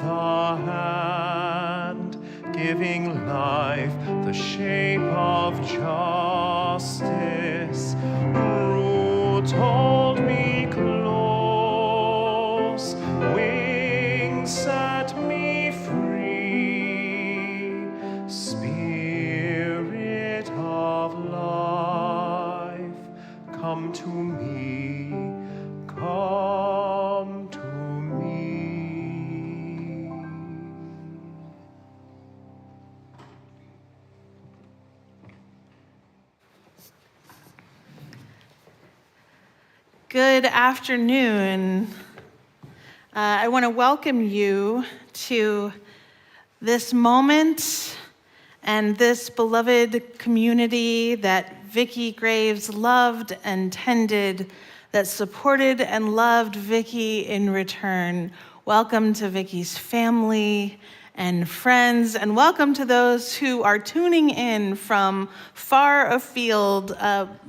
the hand, giving life the shape of justice. Root hold me close, wings set me free. Spirit of life, come to me, come to me. Good afternoon. I want to welcome you to this moment and this beloved community that Vicky Graves loved and tended, that supported and loved Vicky in return. Welcome to Vicky's family and friends, and welcome to those who are tuning in from far afield,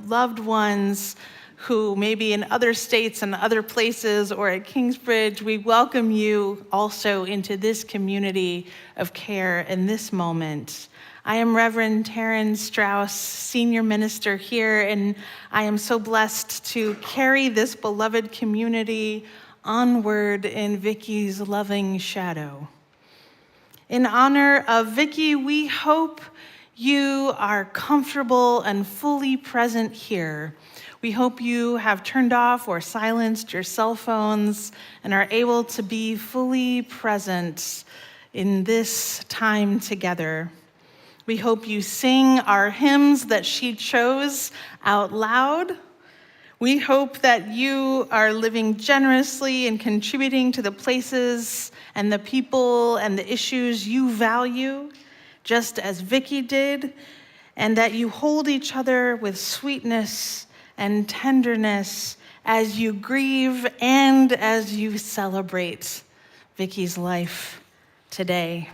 loved ones who may be in other states and other places or at Kingsbridge. We welcome you also into this community of care in this moment. I am Reverend Taryn Strauss, senior minister here, and I am so blessed to carry this beloved community onward in Vicky's loving shadow. In honor of Vicky, we hope you are comfortable and fully present here. We hope you have turned off or silenced your cell phones and are able to be fully present in this time together. We hope you sing our hymns that she chose out loud. We hope that you are living generously and contributing to the places and the people and the issues you value, just as Vicky did, and that you hold each other with sweetness and tenderness as you grieve and as you celebrate Vicky's life today.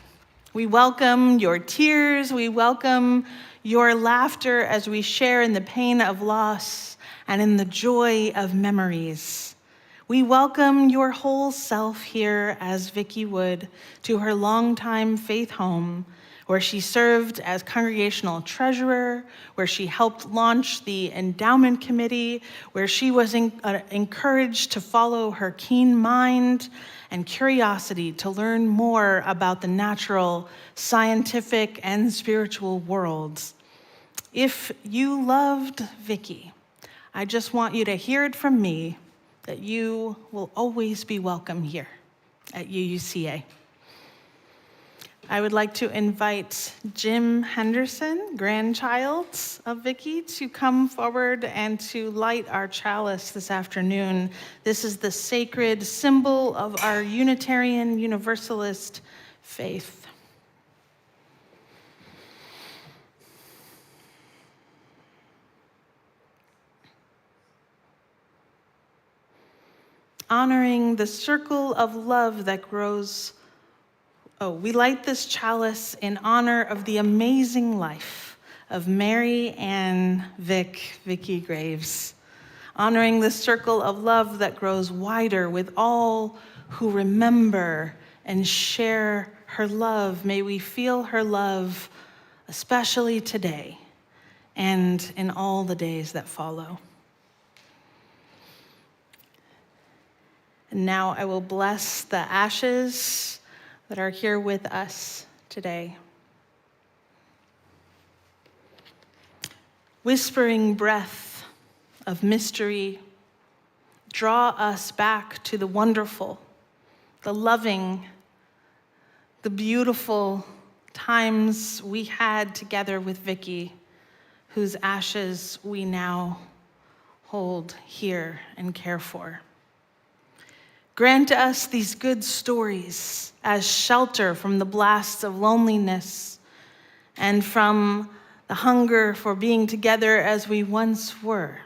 We welcome your tears, we welcome your laughter as we share in the pain of loss and in the joy of memories. We welcome your whole self here as Vicky would to her longtime faith home, where she served as congregational treasurer, where she helped launch the endowment committee, where she was encouraged to follow her keen mind and curiosity to learn more about the natural, scientific, and spiritual worlds. If you loved Vicky, I just want you to hear it from me that you will always be welcome here at UUCA. I would like to invite Jim Henderson, grandchild of Vicky, to come forward and to light our chalice this afternoon. This is the sacred symbol of our Unitarian Universalist faith. Honoring the circle of love that grows. We light this chalice in honor of the amazing life of Mary Ann Vicky Graves, honoring the circle of love that grows wider with all who remember and share her love. May we feel her love, especially today and in all the days that follow. And now I will bless the ashes that are here with us today. Whispering breath of mystery, draw us back to the wonderful, the loving, the beautiful times we had together with Vicky, whose ashes we now hold here and care for. Grant us these good stories as shelter from the blasts of loneliness and from the hunger for being together as we once were.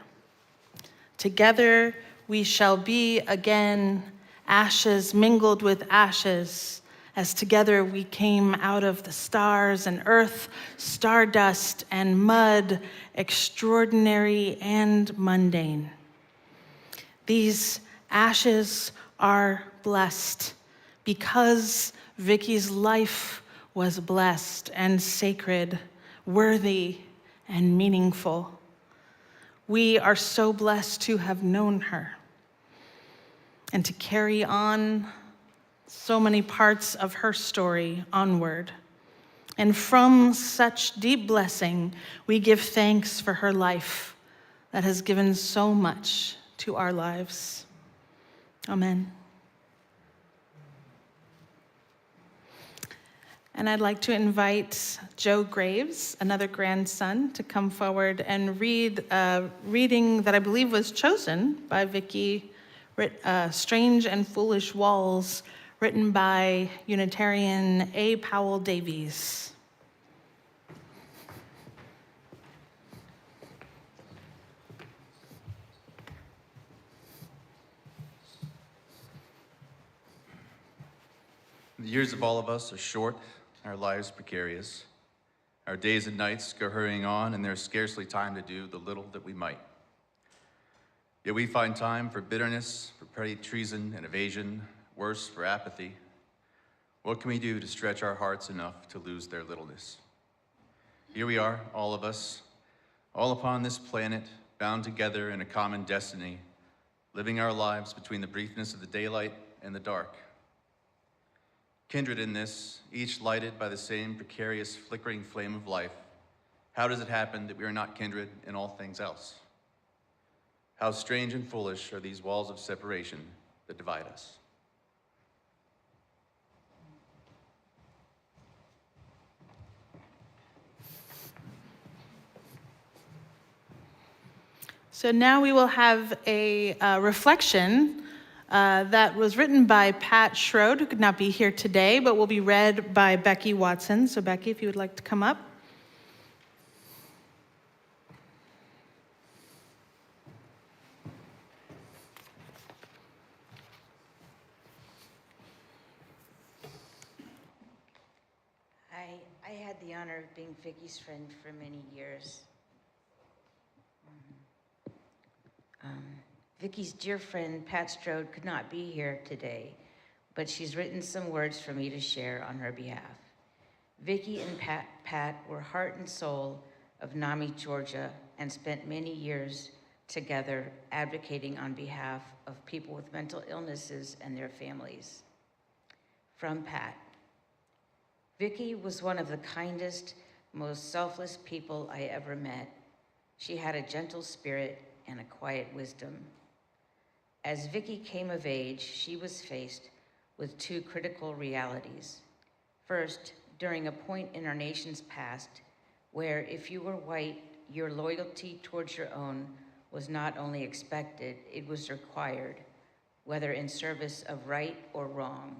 Together we shall be again, ashes mingled with ashes, as together we came out of the stars and earth, stardust and mud, extraordinary and mundane. These ashes are blessed because Vicky's life was blessed and sacred, worthy and meaningful. We are so blessed to have known her and to carry on so many parts of her story onward. And from such deep blessing, we give thanks for her life that has given so much to our lives. Amen. And I'd like to invite Joe Graves, another grandson, to come forward and read a reading that I believe was chosen by Vicky, Strange and Foolish Walls, written by Unitarian A. Powell Davies. The years of all of us are short, our lives precarious. Our days and nights go hurrying on, and there's scarcely time to do the little that we might. Yet we find time for bitterness, for petty treason and evasion, worse, for apathy. What can we do to stretch our hearts enough to lose their littleness? Here we are, all of us, all upon this planet, bound together in a common destiny, living our lives between the briefness of the daylight and the dark. Kindred in this, each lighted by the same precarious, flickering flame of life, how does it happen that we are not kindred in all things else? How strange and foolish are these walls of separation that divide us? So now we will have a reflection that was written by Pat Schroed, who could not be here today, but will be read by Becky Watson. So Becky, if you would like to come up. I had the honor of being Vicky's friend for many years. Vicky's dear friend, Pat Strode, could not be here today, but she's written some words for me to share on her behalf. Vicky and Pat were heart and soul of NAMI, Georgia, and spent many years together advocating on behalf of people with mental illnesses and their families. From Pat. Vicky was one of the kindest, most selfless people I ever met. She had a gentle spirit and a quiet wisdom. As Vicky came of age, she was faced with two critical realities. First, during a point in our nation's past where if you were white, your loyalty towards your own was not only expected, it was required, whether in service of right or wrong.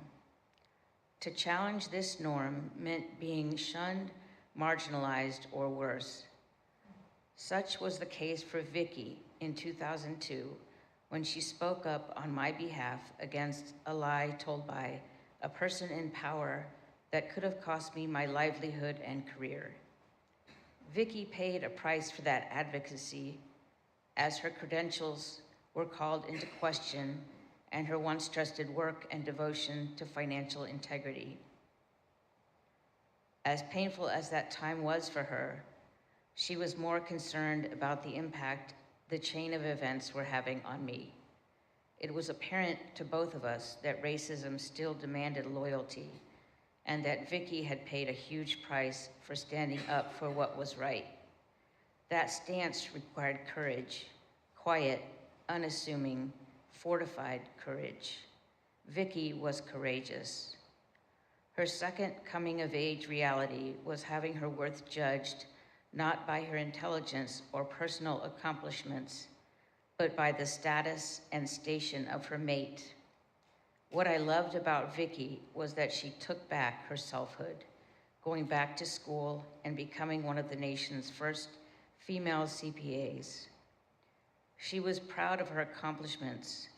To challenge this norm meant being shunned, marginalized, or worse. Such was the case for Vicky in 2002 when she spoke up on my behalf against a lie told by a person in power that could have cost me my livelihood and career. Vicky paid a price for that advocacy as her credentials were called into question and her once trusted work and devotion to financial integrity. As painful as that time was for her, she was more concerned about the impact the chain of events were having on me. It was apparent to both of us that racism still demanded loyalty and that Vicky had paid a huge price for standing up for what was right. That stance required courage, quiet, unassuming, fortified courage. Vicky was courageous. Her second coming of age reality was having her worth judged not by her intelligence or personal accomplishments, but by the status and station of her mate. What I loved about Vicky was that she took back her selfhood, going back to school and becoming one of the nation's first female CPAs. She was proud of her accomplishments,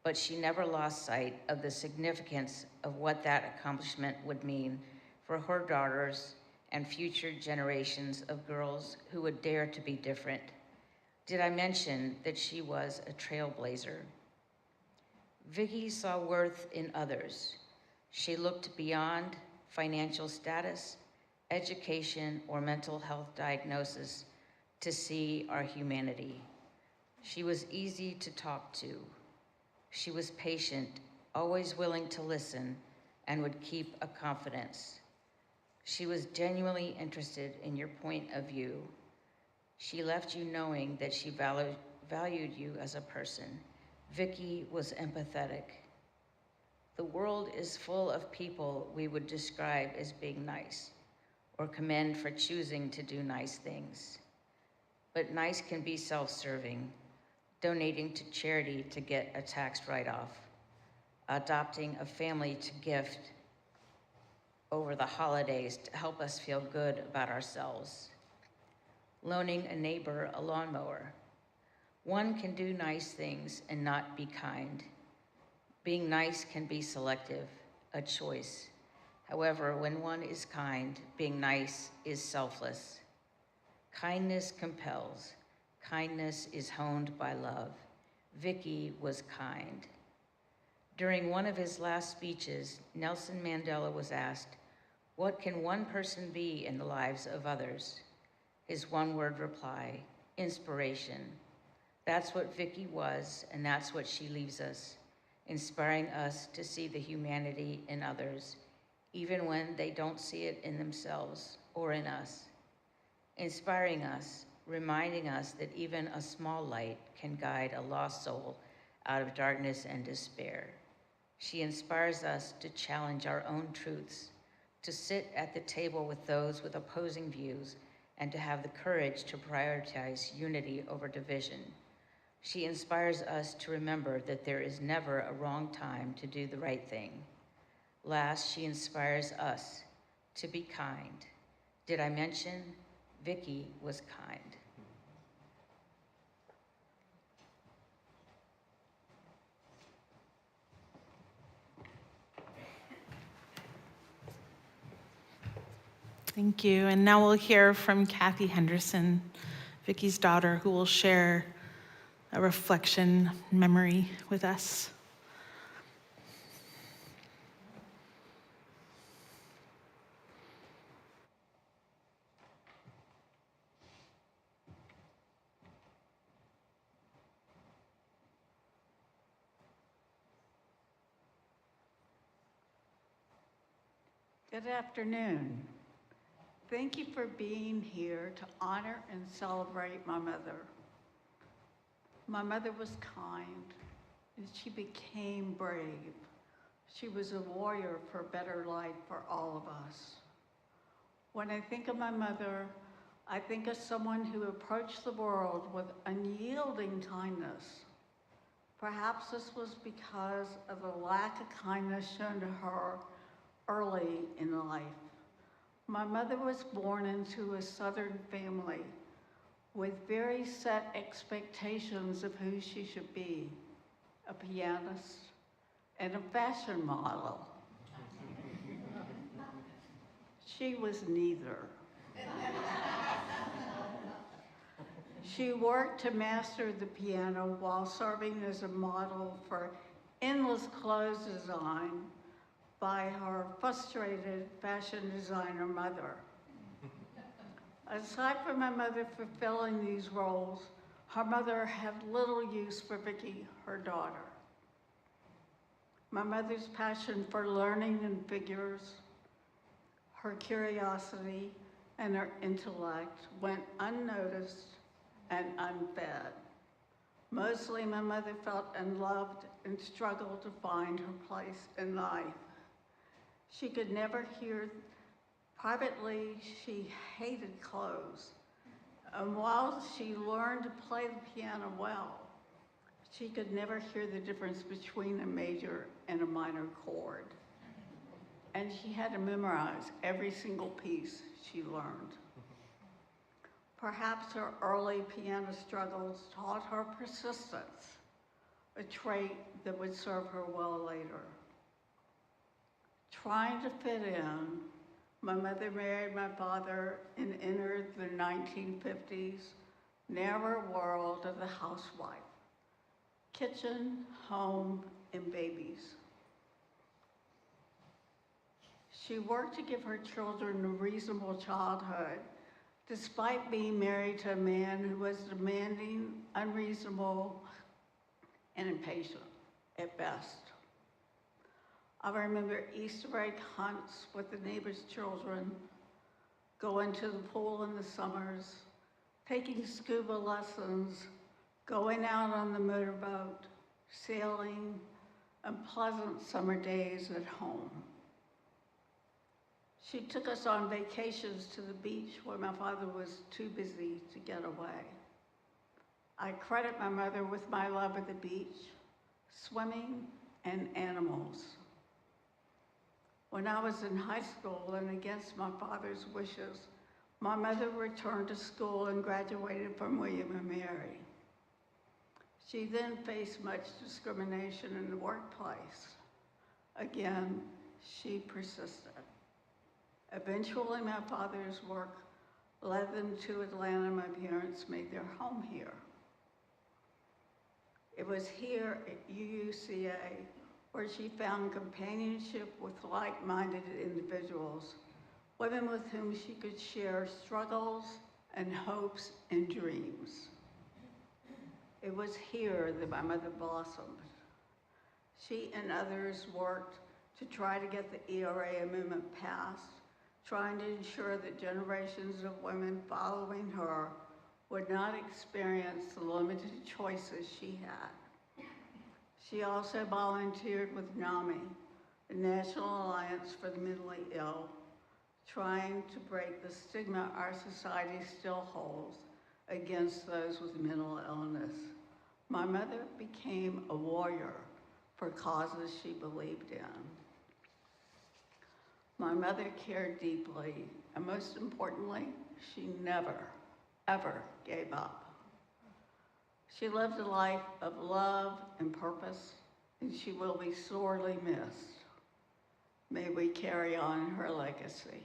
but she never lost sight of the significance of what that accomplishment would mean for her daughters and future generations of girls who would dare to be different. Did I mention that she was a trailblazer? Vicky saw worth in others. She looked beyond financial status, education, or mental health diagnosis to see our humanity. She was easy to talk to. She was patient, always willing to listen, and would keep a confidence. She was genuinely interested in your point of view. She left you knowing that she valued you as a person. Vicky was empathetic. The world is full of people we would describe as being nice or commend for choosing to do nice things. But nice can be self-serving, donating to charity to get a tax write-off, adopting a family to gift over the holidays to help us feel good about ourselves, loaning a neighbor a lawnmower. One can do nice things and not be kind. Being nice can be selective, a choice. However, when one is kind, being nice is selfless. Kindness compels. Kindness is honed by love. Vicky was kind. During one of his last speeches, Nelson Mandela was asked, "What can one person be in the lives of others?" His one-word reply, inspiration. That's what Vicky was, and that's what she leaves us, inspiring us to see the humanity in others, even when they don't see it in themselves or in us. Inspiring us, reminding us that even a small light can guide a lost soul out of darkness and despair. She inspires us to challenge our own truths, to sit at the table with those with opposing views, and to have the courage to prioritize unity over division. She inspires us to remember that there is never a wrong time to do the right thing. Last, she inspires us to be kind. Did I mention Vicky was kind? Thank you. And now we'll hear from Kathy Henderson, Vicky's daughter, who will share a reflection memory with us. Good afternoon. Thank you for being here to honor and celebrate my mother. My mother was kind, and she became brave. She was a warrior for a better life for all of us. When I think of my mother, I think of someone who approached the world with unyielding kindness. Perhaps this was because of the lack of kindness shown to her early in life. My mother was born into a Southern family with very set expectations of who she should be, a pianist and a fashion model. She was neither. She worked to master the piano while serving as a model for endless clothes design by her frustrated fashion designer mother. Aside from my mother fulfilling these roles, her mother had little use for Vicky, her daughter. My mother's passion for learning and figures, her curiosity, and her intellect went unnoticed and unfed. Mostly my mother felt unloved and struggled to find her place in life. She could never hear, privately she hated clothes. And while she learned to play the piano well, she could never hear the difference between a major and a minor chord. And she had to memorize every single piece she learned. Perhaps her early piano struggles taught her persistence, a trait that would serve her well later. Trying to fit in, my mother married my father and entered the 1950s narrow world of the housewife. Kitchen, home, and babies. She worked to give her children a reasonable childhood, despite being married to a man who was demanding, unreasonable, and impatient at best. I remember Easter egg hunts with the neighbors' children, going to the pool in the summers, taking scuba lessons, going out on the motorboat, sailing, and pleasant summer days at home. She took us on vacations to the beach where my father was too busy to get away. I credit my mother with my love of the beach, swimming, and animals. When I was in high school and against my father's wishes, my mother returned to school and graduated from William and Mary. She then faced much discrimination in the workplace. Again, she persisted. Eventually, my father's work led them to Atlanta. My parents made their home here. It was here at UUCA where she found companionship with like-minded individuals, women with whom she could share struggles and hopes and dreams. It was here that my mother blossomed. She and others worked to try to get the ERA amendment passed, trying to ensure that generations of women following her would not experience the limited choices she had. She also volunteered with NAMI, the National Alliance for the Mentally Ill, trying to break the stigma our society still holds against those with mental illness. My mother became a warrior for causes she believed in. My mother cared deeply, and most importantly, she never, ever gave up. She lived a life of love and purpose, and she will be sorely missed. May we carry on her legacy.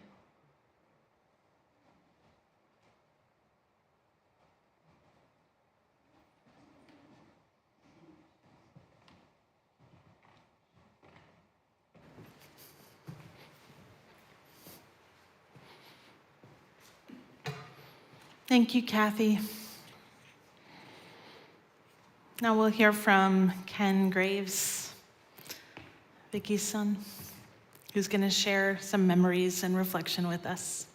Thank you, Kathy. Now we'll hear from Ken Graves, Vicky's son, who's going to share some memories and reflection with us.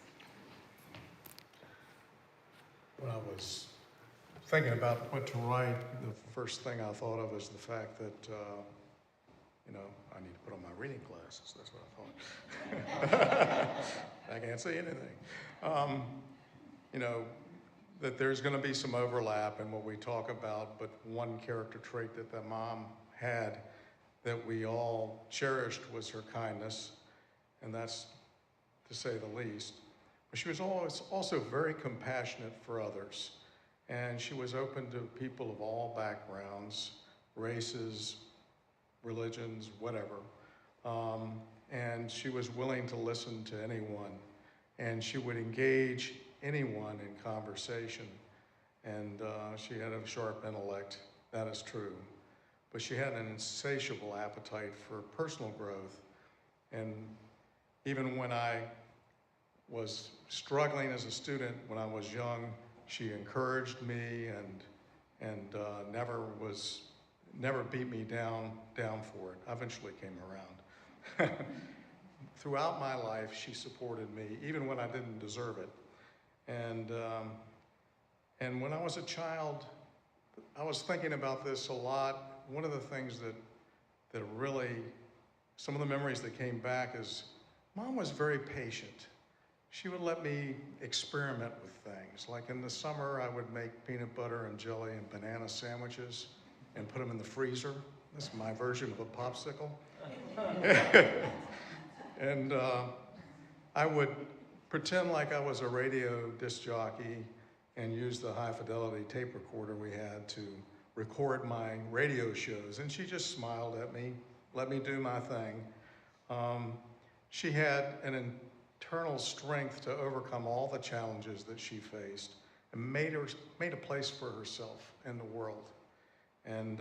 When I was thinking about what to write, the first thing I thought of was the fact that, I need to put on my reading glasses. That's what I thought. I can't see anything. That there's going to be some overlap in what we talk about, but one character trait that the mom had that we all cherished was her kindness, and that's to say the least. But she was always also very compassionate for others, and she was open to people of all backgrounds, races, religions, whatever. And she was willing to listen to anyone, and she would engage anyone in conversation. And she had a sharp intellect, that is true. But she had an insatiable appetite for personal growth. And even when I was struggling as a student when I was young, she encouraged me and never beat me down for it. I eventually came around. Throughout my life, she supported me, even when I didn't deserve it. And when I was a child, I was thinking about this a lot. One of the things that really, some of the memories that came back is, Mom was very patient. She would let me experiment with things. Like in the summer, I would make peanut butter and jelly and banana sandwiches and put them in the freezer. This is my version of a popsicle. And I would pretend like I was a radio disc jockey and use the high fidelity tape recorder we had to record my radio shows. And she just smiled at me, let me do my thing. She had an internal strength to overcome all the challenges that she faced and made a place for herself in the world. And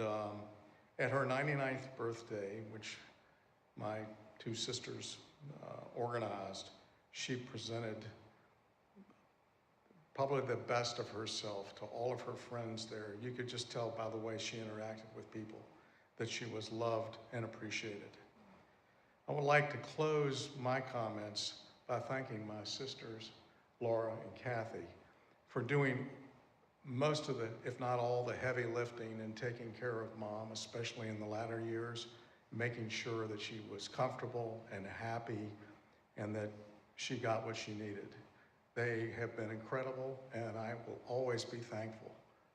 at her 99th birthday, which my two sisters organized. She presented probably the best of herself to all of her friends there. You could just tell by the way she interacted with people that she was loved and appreciated. I would like to close my comments by thanking my sisters, Laura and Kathy, for doing most of the, if not all, the heavy lifting and taking care of Mom, especially in the latter years, making sure that she was comfortable and happy and that she got what she needed. They have been incredible, and I will always be thankful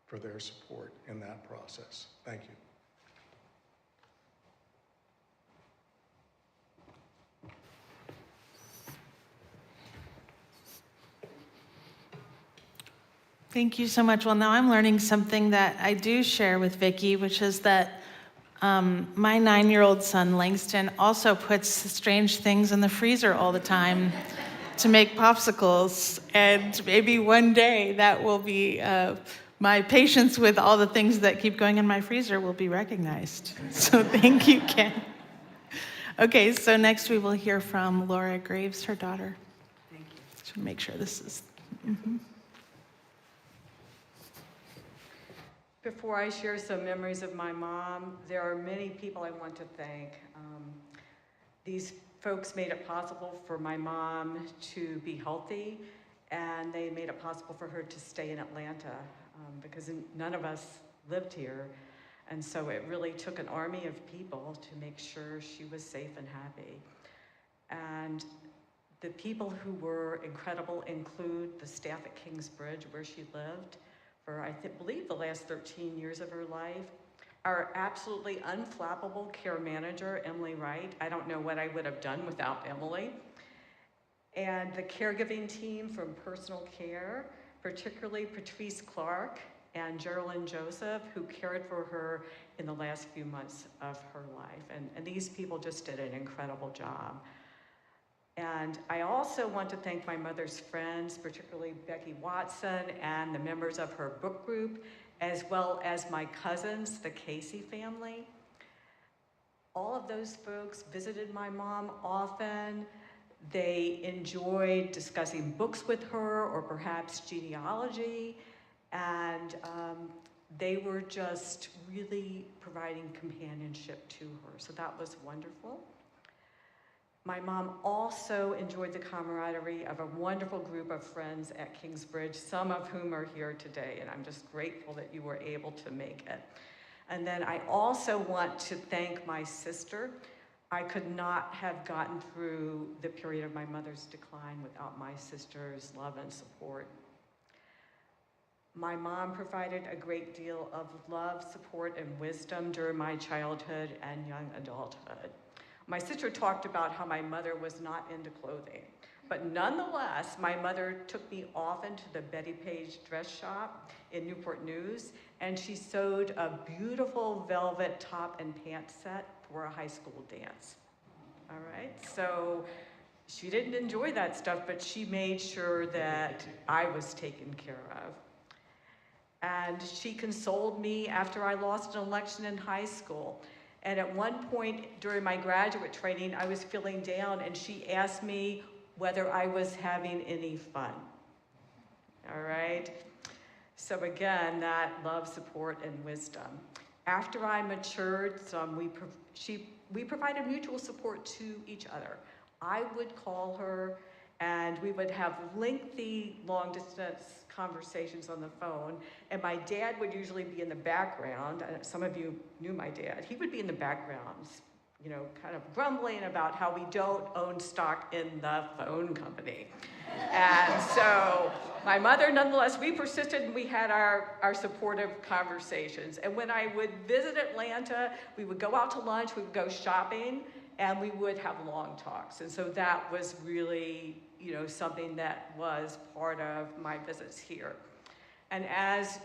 for their support in that process. Thank you. Thank you so much. Well, now I'm learning something that I do share with Vicky, which is that my 9-year-old son, Langston, also puts strange things in the freezer all the time to make popsicles. And maybe one day that will be, my patience with all the things that keep going in my freezer will be recognized. So thank you, Ken. Okay, so next we will hear from Laura Graves, her daughter. Thank you. Just make sure this is... Before I share some memories of my mom, there are many people I want to thank. These folks made it possible for my mom to be healthy, and they made it possible for her to stay in Atlanta because none of us lived here. And so it really took an army of people to make sure she was safe and happy. And the people who were incredible include the staff at Kingsbridge, where she lived for, I believe, the last 13 years of her life. Our absolutely unflappable care manager, Emily Wright. I don't know what I would have done without Emily. And the caregiving team from Personal Care, particularly Patrice Clark and Geraldine Joseph, who cared for her in the last few months of her life. And these people just did an incredible job. And I also want to thank my mother's friends, particularly Becky Watson and the members of her book group, as well as my cousins, the Casey family. All of those folks visited my mom often. They enjoyed discussing books with her or perhaps genealogy. And they were just really providing companionship to her. So that was wonderful. My mom also enjoyed the camaraderie of a wonderful group of friends at Kingsbridge, some of whom are here today, and I'm just grateful that you were able to make it. And then I also want to thank my sister. I could not have gotten through the period of my mother's decline without my sister's love and support. My mom provided a great deal of love, support, and wisdom during my childhood and young adulthood. My sister talked about how my mother was not into clothing, but nonetheless, my mother took me often to the Betty Page dress shop in Newport News, and she sewed a beautiful velvet top and pant set for a high school dance. All right, so she didn't enjoy that stuff, but she made sure that I was taken care of. And she consoled me after I lost an election in high school. And at one point during my graduate training, I was feeling down, and she asked me whether I was having any fun. All right? So again, that love, support, and wisdom. After I matured, we provided mutual support to each other. I would call her, and we would have lengthy, long-distance conversations on the phone, and my dad would usually be in the background. Some of you knew my dad. He would be in the background, you know, kind of grumbling about how we don't own stock in the phone company. And so my mother, nonetheless, we persisted, and we had our supportive conversations. And when I would visit Atlanta, we would go out to lunch, we would go shopping, and we would have long talks. And so that was really, you know, something that was part of my visits here. And as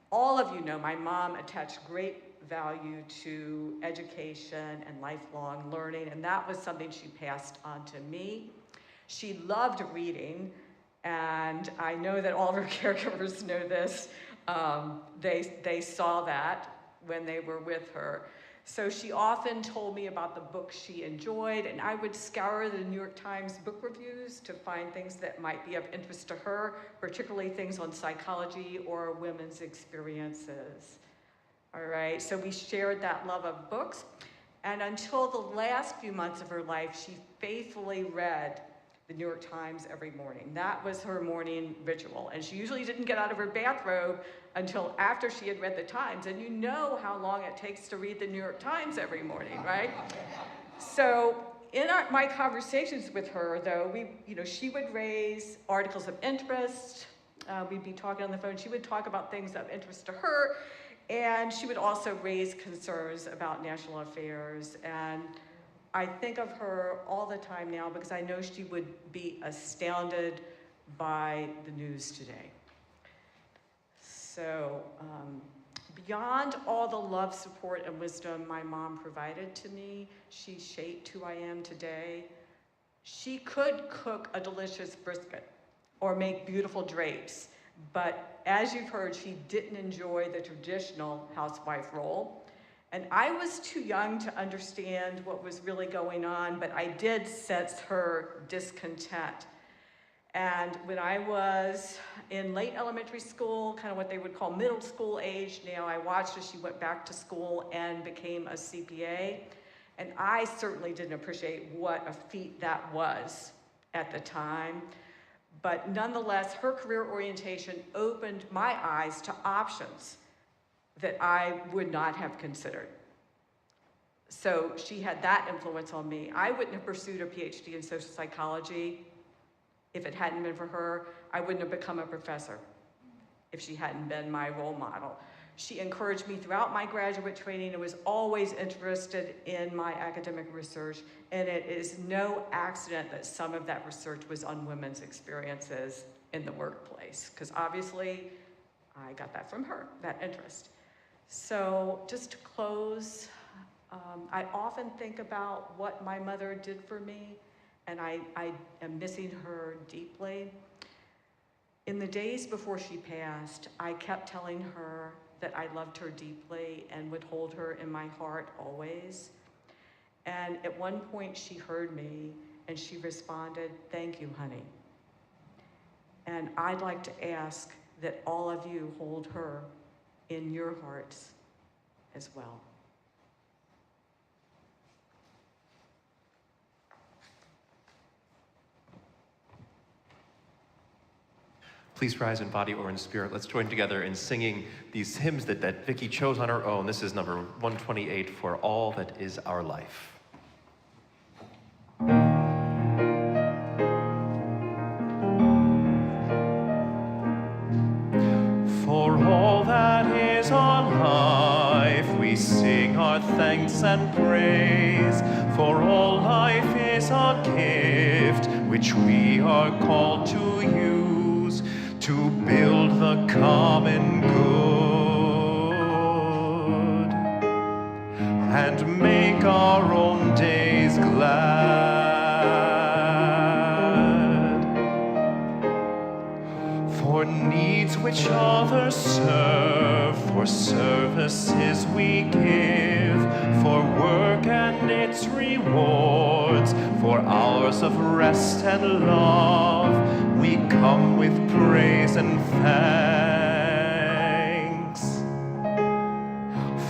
all of you know, my mom attached great value to education and lifelong learning, and that was something she passed on to me. She loved reading, and I know that all of her caregivers know this. They saw that when they were with her. So she often told me about the books she enjoyed, and I would scour the New York Times book reviews to find things that might be of interest to her, particularly things on psychology or women's experiences. All right, so we shared that love of books, and until the last few months of her life, she faithfully read the New York Times every morning. That was her morning ritual, and she usually didn't get out of her bathrobe until after she had read the Times, and you know how long it takes to read the New York Times every morning, right? So in my conversations with her, though, she would raise articles of interest. We'd be talking on the phone. She would talk about things of interest to her, and she would also raise concerns about national affairs. And I think of her all the time now because I know she would be astounded by the news today. So beyond all the love, support, and wisdom my mom provided to me, she shaped who I am today. She could cook a delicious brisket or make beautiful drapes, but as you've heard, she didn't enjoy the traditional housewife role. And I was too young to understand what was really going on, but I did sense her discontent. And when I was in late elementary school, kind of what they would call middle school age now, I watched as she went back to school and became a CPA. And I certainly didn't appreciate what a feat that was at the time. But nonetheless, her career orientation opened my eyes to options that I would not have considered. So she had that influence on me. I wouldn't have pursued a PhD in social psychology if it hadn't been for her. I wouldn't have become a professor if she hadn't been my role model. She encouraged me throughout my graduate training and was always interested in my academic research, and it is no accident that some of that research was on women's experiences in the workplace, because obviously I got that from her, that interest. So just to close, I often think about what my mother did for me, and I am missing her deeply. In the days before she passed, I kept telling her that I loved her deeply and would hold her in my heart always. And at one point she heard me and she responded, "Thank you, honey." And I'd like to ask that all of you hold her in your hearts as well. Please rise in body or in spirit. Let's join together in singing these hymns that Vicky chose on her own. This is number 128, For All That Is Our Life. For all that is our life, we sing our thanks and praise. For all life is a gift which we are called to use to build the common good and make our own days glad. For needs which others serve, for services we give, for work and its rewards, for hours of rest and love, we come with praise and thanks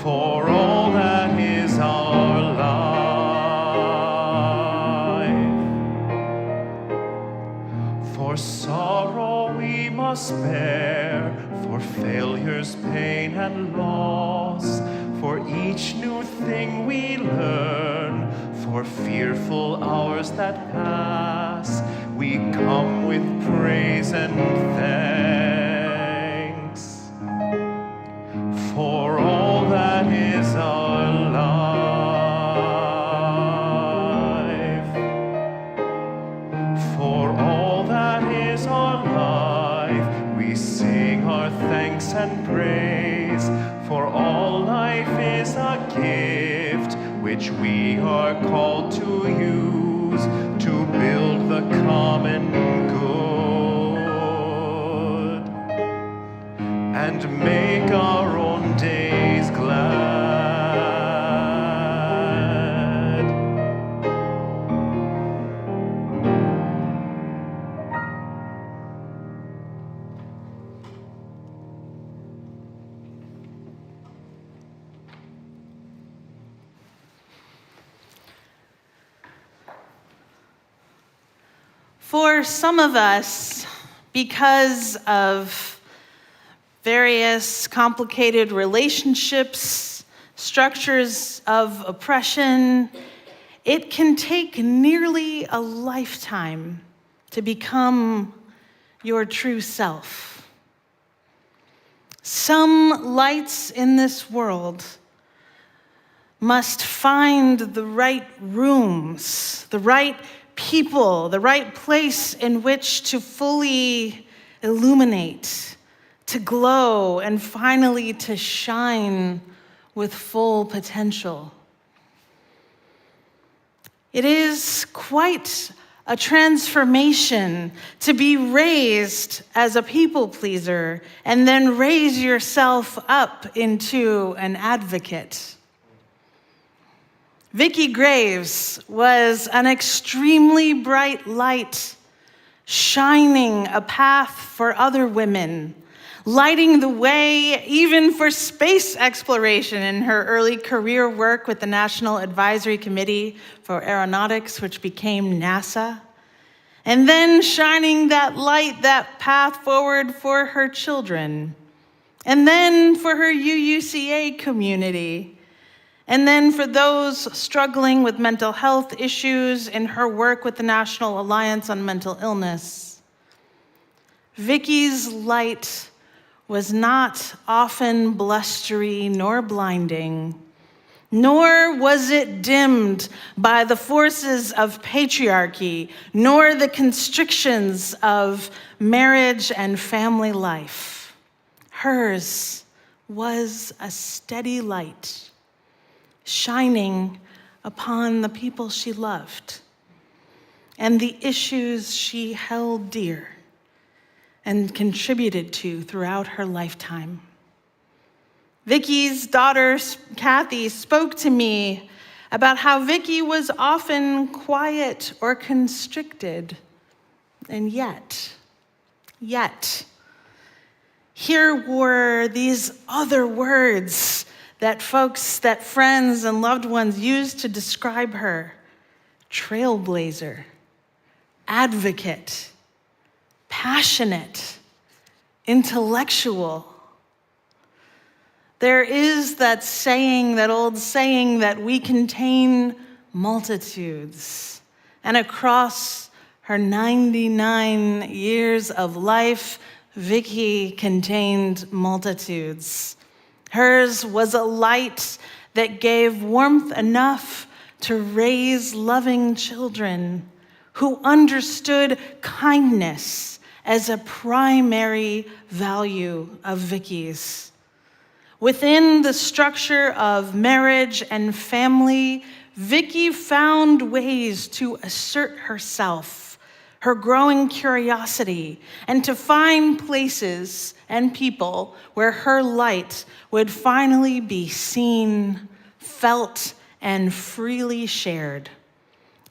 for all that is our life. For sorrow we must bear, for failures, pain, and loss, for each new thing we learn, for fearful hours that pass, we come with praise and thanks for all that is our life. For all that is our life, we sing our thanks and praise. For all life is a gift which we are called to use to build the common good and make our own days glad. For some of us, because of various complicated relationships, structures of oppression, it can take nearly a lifetime to become your true self. Some lights in this world must find the right rooms, the right people, the right place in which to fully illuminate, to glow, and finally to shine with full potential. It is quite a transformation to be raised as a people pleaser and then raise yourself up into an advocate. Vicky Graves was an extremely bright light, shining a path for other women, lighting the way even for space exploration in her early career work with the National Advisory Committee for Aeronautics, which became NASA, and then shining that light, that path forward for her children, and then for her UUCA community, and then for those struggling with mental health issues in her work with the National Alliance on Mental Illness. Vicky's light was not often blustery nor blinding, nor was it dimmed by the forces of patriarchy, nor the constrictions of marriage and family life. Hers was a steady light, shining upon the people she loved and the issues she held dear and contributed to throughout her lifetime. Vicky's daughter, Kathy, spoke to me about how Vicky was often quiet or constricted, and yet, here were these other words that folks, that friends and loved ones used to describe her: trailblazer, advocate, passionate, intellectual. There is that saying, that old saying, that we contain multitudes. And across her 99 years of life, Vicky contained multitudes. Hers was a light that gave warmth enough to raise loving children who understood kindness as a primary value of Vicky's. Within the structure of marriage and family, Vicky found ways to assert herself, her growing curiosity, and to find places and people where her light would finally be seen, felt, and freely shared.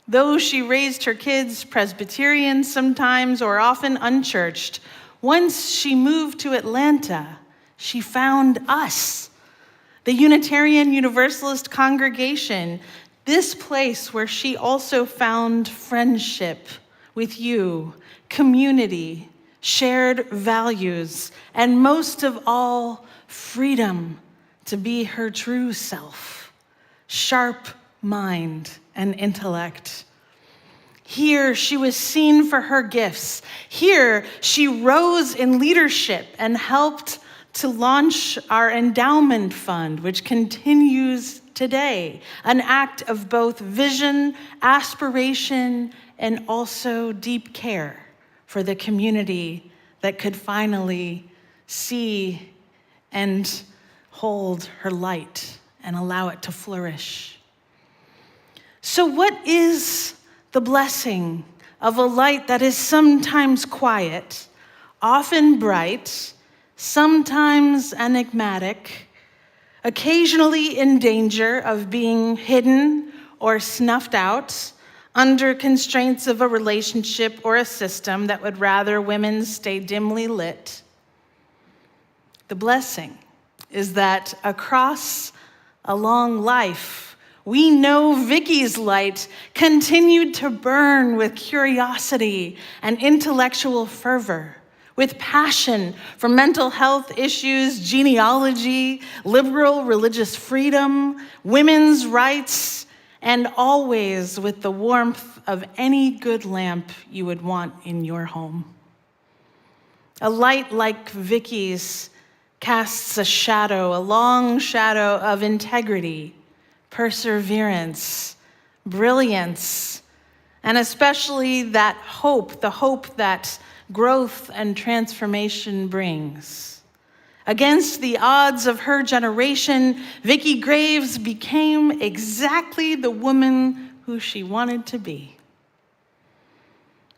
Though she raised her kids Presbyterian sometimes, or often unchurched, once she moved to Atlanta, she found us, the Unitarian Universalist congregation, this place where she also found friendship with you, community, shared values, and most of all, freedom to be her true self, sharp mind and intellect. Here, she was seen for her gifts. Here, she rose in leadership and helped to launch our endowment fund, which continues today, an act of both vision, aspiration, and also deep care for the community that could finally see and hold her light and allow it to flourish. So what is the blessing of a light that is sometimes quiet, often bright, sometimes enigmatic, occasionally in danger of being hidden or snuffed out under constraints of a relationship or a system that would rather women stay dimly lit? The blessing is that across a long life, We know Vicky's light continued to burn with curiosity and intellectual fervor, with passion for mental health issues, genealogy, liberal religious freedom, women's rights, and always with the warmth of any good lamp you would want in your home. A light like Vicky's casts a shadow, a long shadow of integrity, perseverance, brilliance, and especially that hope, the hope that growth and transformation brings. Against the odds of her generation, Vicky Graves became exactly the woman who she wanted to be.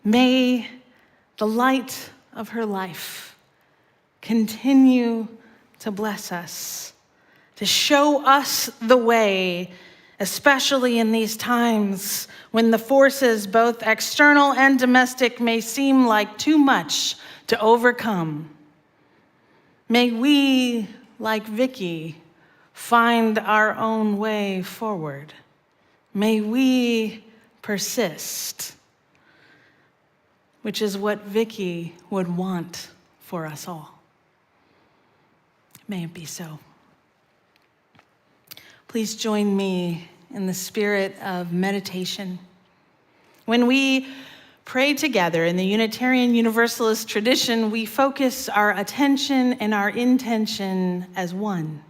May the light of her life continue to bless us, to show us the way, especially in these times when the forces, both external and domestic, may seem like too much to overcome. May we, like Vicky, find our own way forward. May we persist, which is what Vicky would want for us all. May it be so. Please join me in the spirit of meditation. When we pray together in the Unitarian Universalist tradition, we focus our attention and our intention as one.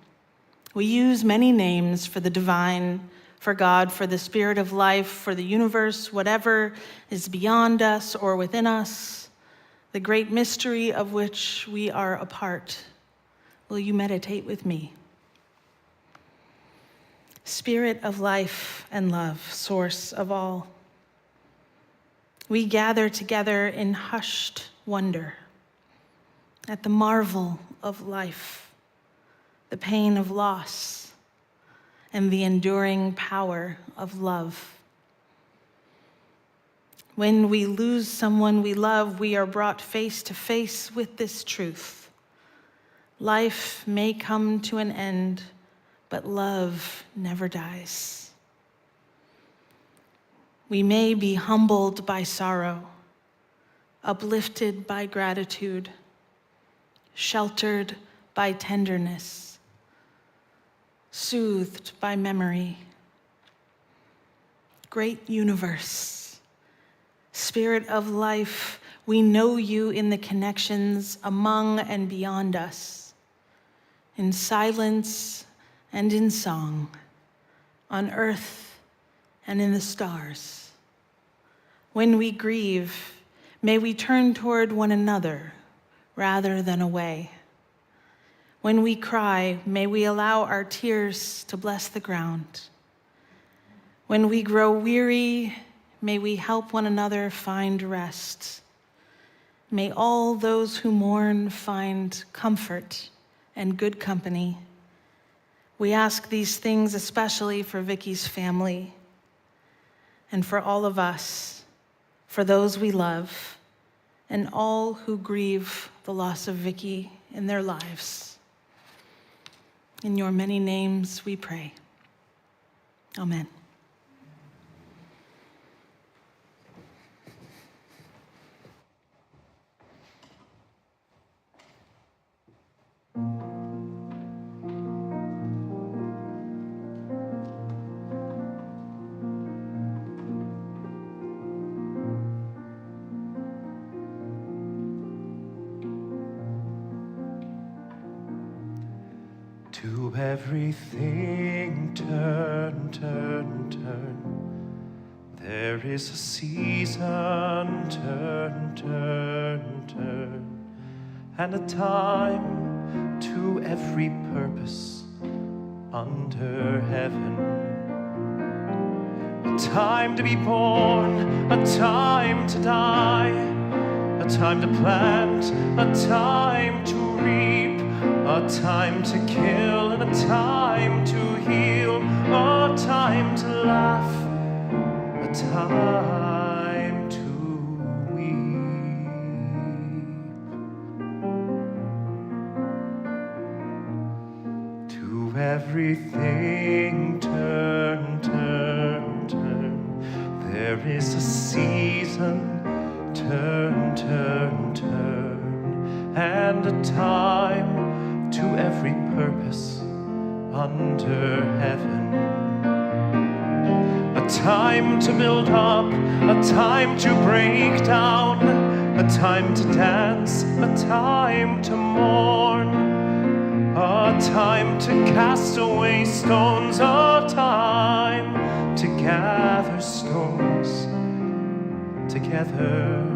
We use many names for the divine, for God, for the spirit of life, for the universe, whatever is beyond us or within us, the great mystery of which we are a part. Will you meditate with me? Spirit of life and love, source of all. We gather together in hushed wonder at the marvel of life, the pain of loss, and the enduring power of love. When we lose someone we love, we are brought face to face with this truth. Life may come to an end, but love never dies. We may be humbled by sorrow, uplifted by gratitude, sheltered by tenderness, soothed by memory. Great universe, spirit of life, we know you in the connections among and beyond us, in silence and in song, on earth and in the stars. When we grieve, may we turn toward one another rather than away. When we cry, may we allow our tears to bless the ground. When we grow weary, may we help one another find rest. May all those who mourn find comfort and good company. We ask these things especially for Vicky's family and for all of us, for those we love, and all who grieve the loss of Vicky in their lives. In your many names we pray. Amen. To everything turn, turn, turn. There is a season, turn, turn, turn. And a time to every purpose under heaven. A time to be born, a time to die, a time to plant, a time to reap, a time to kill and a time to heal, a time to laugh, a time to weep. To everything turn, turn. There is a season, turn, turn, turn, and a time to every purpose under heaven. A time to build up, a time to break down, a time to dance, a time to mourn, a time to cast away stones, a time to gather stones together.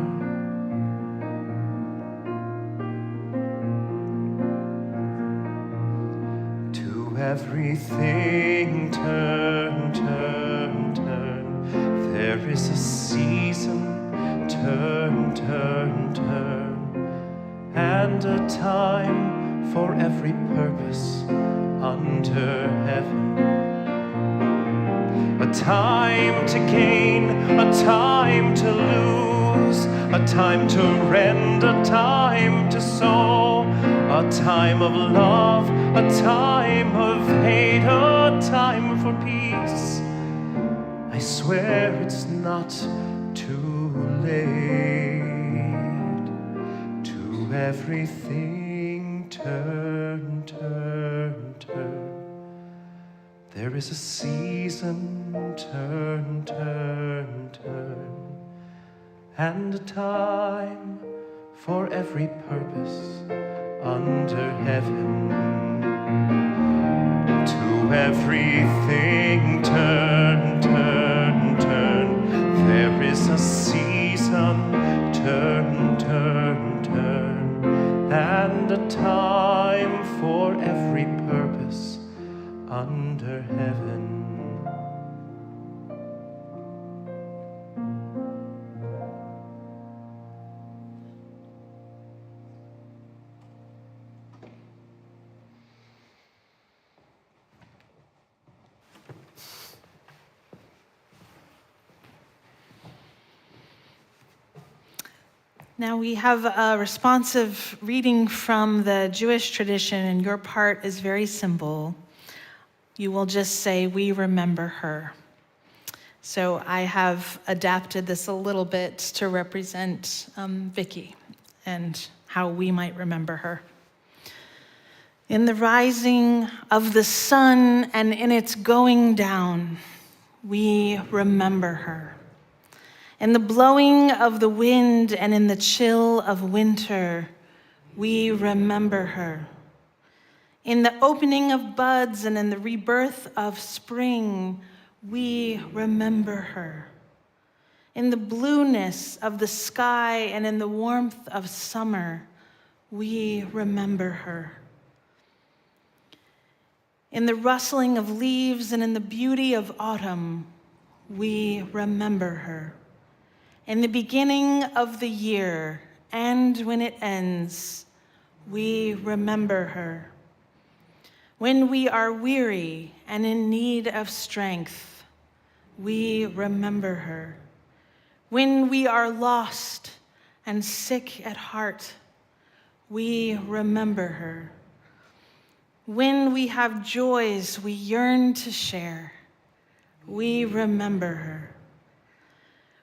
To everything turn, turn, turn. There is a season, turn, turn, turn, and a time for every purpose under heaven. A time to gain, a time to lose, a time to rend, a time to sow, a time of love, a time of hate, a time for peace. I swear it's not too late. To everything turn, turn, turn. There is a season, turn, turn, turn, and a time for every purpose under heaven. To everything turn, turn, turn. There is a season, turn, turn, turn, and a time for every purpose under heaven. Now we have a responsive reading from the Jewish tradition, and your part is very simple. You will just say, "We remember her." So I have adapted this a little bit to represent Vicky and how we might remember her. In the rising of the sun and in its going down, we remember her. In the blowing of the wind and in the chill of winter, we remember her. In the opening of buds and in the rebirth of spring, we remember her. In the blueness of the sky and in the warmth of summer, we remember her. In the rustling of leaves and in the beauty of autumn, we remember her. In the beginning of the year and when it ends, we remember her. When we are weary and in need of strength, we remember her. When we are lost and sick at heart, we remember her. When we have joys we yearn to share, we remember her.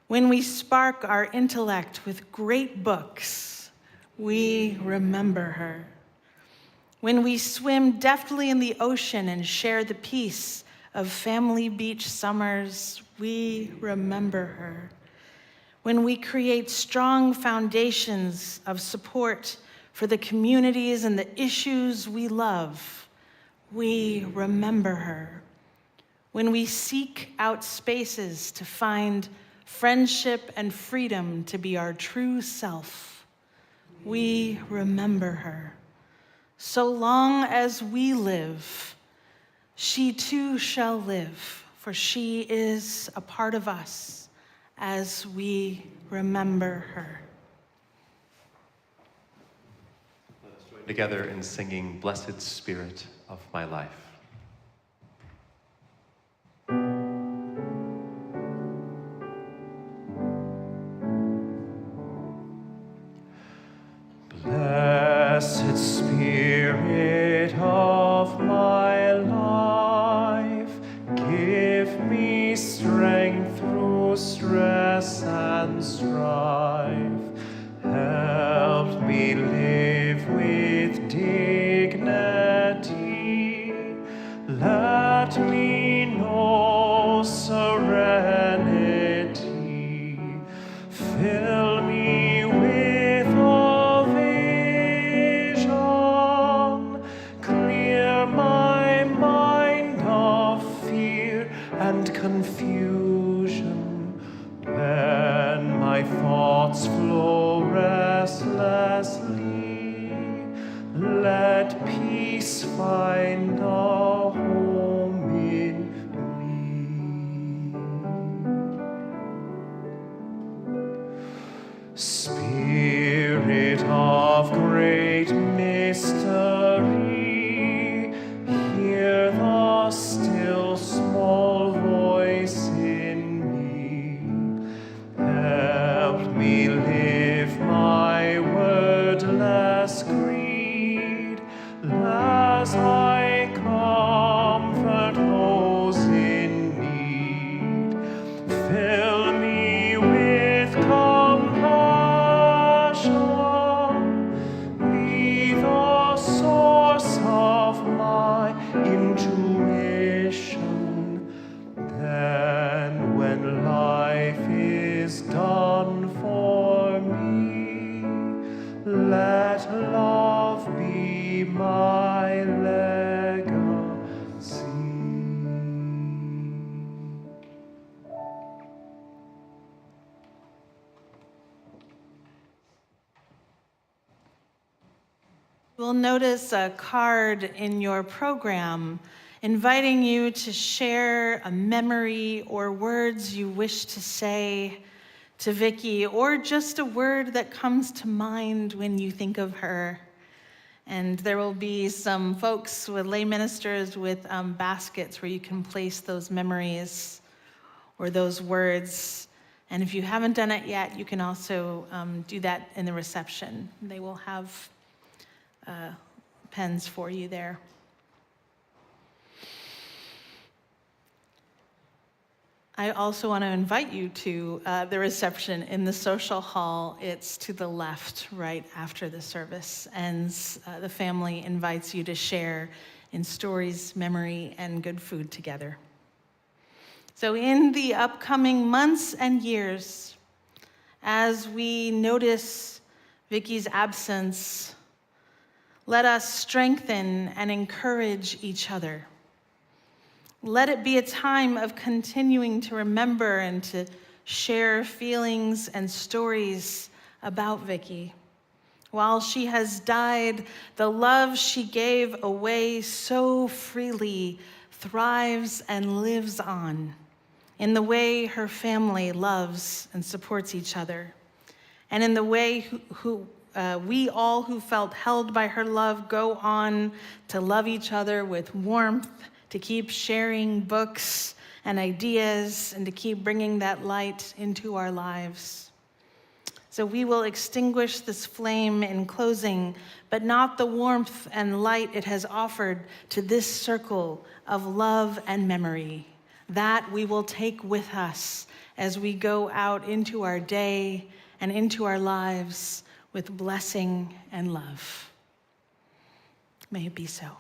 When we spark our intellect with great books, we remember her. When we swim deftly in the ocean and share the peace of family beach summers, we remember her. When we create strong foundations of support for the communities and the issues we love, we remember her. When we seek out spaces to find friendship and freedom to be our true self, we remember her. So long as we live, she too shall live, for she is a part of us as we remember her. Let's join together in singing "Blessed Spirit of My Life." Blessed Spirit of my life, give me strength through stress. and strife. Help me live with dignity. Let me know serenity. Fill me with a vision. Clear my mind of fear and confusion. When my thoughts flow restlessly, let peace find a home in me. Spirit of great mystery, hear the still small voice in me. Help me live my wordless creed as I comfort those in need. Fill me with compassion, be the source of my intuition. Then when life is done for me, let love be my legacy. You'll notice a card in your program inviting you to share a memory or words you wish to say to Vicky, or just a word that comes to mind when you think of her. And there will be some folks with lay ministers with baskets where you can place those memories or those words. And if you haven't done it yet, you can also do that in the reception. They will have pens for you there. I also want to invite you to the reception in the social hall. It's to the left, right after the service ends. The family invites you to share in stories, memory, and good food together. So in the upcoming months and years, as we notice Vicky's absence, let us strengthen and encourage each other. Let it be a time of continuing to remember and to share feelings and stories about Vicky. While she has died, the love she gave away so freely thrives and lives on in the way her family loves and supports each other, and in the way we all who felt held by her love go on to love each other with warmth, to keep sharing books and ideas, and to keep bringing that light into our lives. So we will extinguish this flame in closing, but not the warmth and light it has offered to this circle of love and memory. That we will take with us as we go out into our day and into our lives with blessing and love. May it be so.